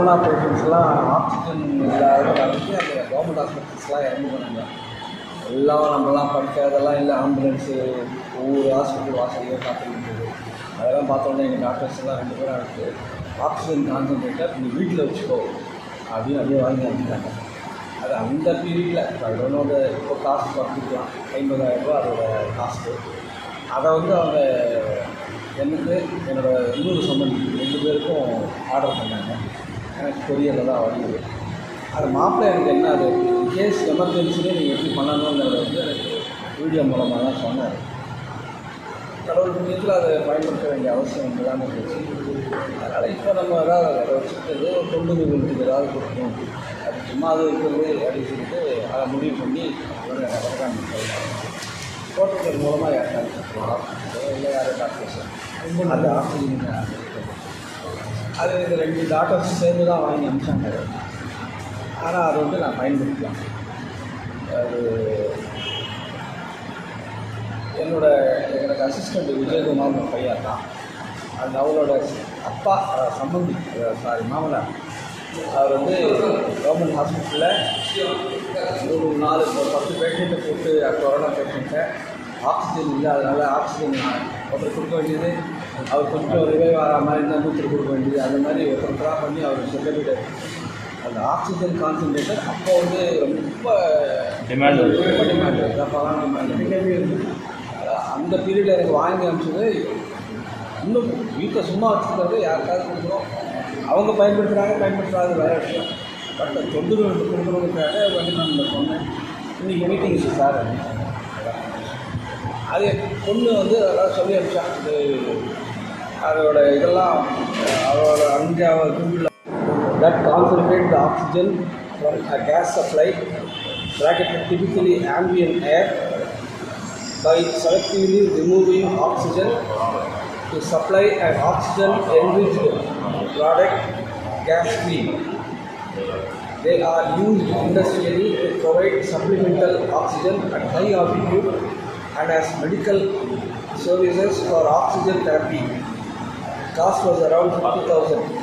Corona பேஷண்ட்ஸ்லாம் oxygen இல்லாத அளவுக்கு அந்த கவர்மெண்ட் ஹாஸ்பிட்டல்ஸ்லாம் இறந்து போனாங்க. எல்லாம் நம்மலாம் படிக்காதெல்லாம் இல்லை, ஆம்புலன்ஸு ஒவ்வொரு ஹாஸ்பிட்டல் வாசலையே காத்துக்கிட்டு அதெல்லாம் பார்த்தோன்னே எங்கள் டாக்டர்ஸ் எல்லாம் 2 பேரும் இருக்குது ஆக்சிஜன் கான்சன்ட்ரேட்டர் நீ வீட்டில் வச்சுக்கோ அப்படின்னு அப்படியே வாங்கி அனுப்பிட்டாங்க. அது அந்த பீரியடில் அதனோட இப்போ காசு பார்த்துக்கலாம் 50,000 ரூபா அதோட காஸ்ட்டு. அதை அவங்க எனக்கு என்னோடய இன்னொரு சம்பந்தி 2 பேருக்கும் ஆர்டர் பண்ணாங்க. எனக்கு கொரியரில் தான் வருது. அது மாப்பிள்ளை எனக்கு என்ன அது கேஸ் எமர்ஜென்சிலே நீங்கள் எப்படி பண்ணணுங்கிறத எனக்கு வீடியோ மூலமாக தான் சொன்னார். கடவுள் புண்ணியத்தில் அதை பயன்படுத்த வேண்டிய அவசியம் இல்லாமல் போச்சு. அதனால் இப்போ நம்ம ஏதாவது அதை வச்சுக்கிட்டு தொண்டு நிறுவனத்துக்கு ஏதாவது கொடுக்கணும் அது சும்மா அது இருக்கிறது அப்படின்னு சொல்லிட்டு அதை முடிவு பண்ணி ஹோட்டல்கள் மூலமாக யாருக்காவது இல்லை யாரும் டாக்டர்ஸ் அது ஆக்சிஜன் அது இந்த 2 டாக்டர்ஸ் சேர்ந்து தான் வாங்கி அனுப்பிச்சாங்க. ஆனால் அது நான் பயன்படுத்தலாம். அது எனக்கு அசிஸ்டண்ட் விஜயகுமார் பையன் தான். அது அவரோட அப்பா சம்பந்தி மாமனார். அவர் கவர்மெண்ட் ஹாஸ்பிட்டலில் ஒரு 10 பேஷண்ட்டை போட்டு கொரோனா பேஷண்ட்டை ஆக்சிஜன் இல்லை, அதனால் ஆக்சிஜன் ஒருத்தர் கொடுக்க வேண்டியது, அவர் கொஞ்சம் ரிவைவ் ஆகிற மாதிரி இருந்தால் 100 கொடுக்க வேண்டியது, அந்த மாதிரி ஒருத்தராக பண்ணி அவர் செல்லவிட அந்த ஆக்சிஜன் கான்சன்ட்ரேட்டர் அப்போ ரொம்ப டிமாண்டு அப்போலாம் டிமாண்டு. அந்த பீரியடில் எனக்கு வாங்கி அனுப்பிச்சது இன்னும் வீட்டில் சும்மா வச்சுருக்கிறது யாருக்காவது கொடுக்குறோம், அவங்க பயன்படுத்துகிறாங்க வேறு விஷயம். பட் தொண்டு கொடுக்குறவங்களுக்காக நான் சொன்னேன். இன்றைக்கி மீட்டிங் இருக்குது சார் அது பொண்ணு அதெல்லாம் சொல்லி அனுப்பிச்சா. அதோட இதெல்லாம் அவரோட 5வது கும்பில் that concentrate the oxygen from a gas supply bracketed typically ambient air by selectively removing oxygen to supply an oxygen enriched product gas stream. They are used industrially to provide supplemental oxygen at high altitude and as medical services for oxygen therapy. Cost was around 50,000.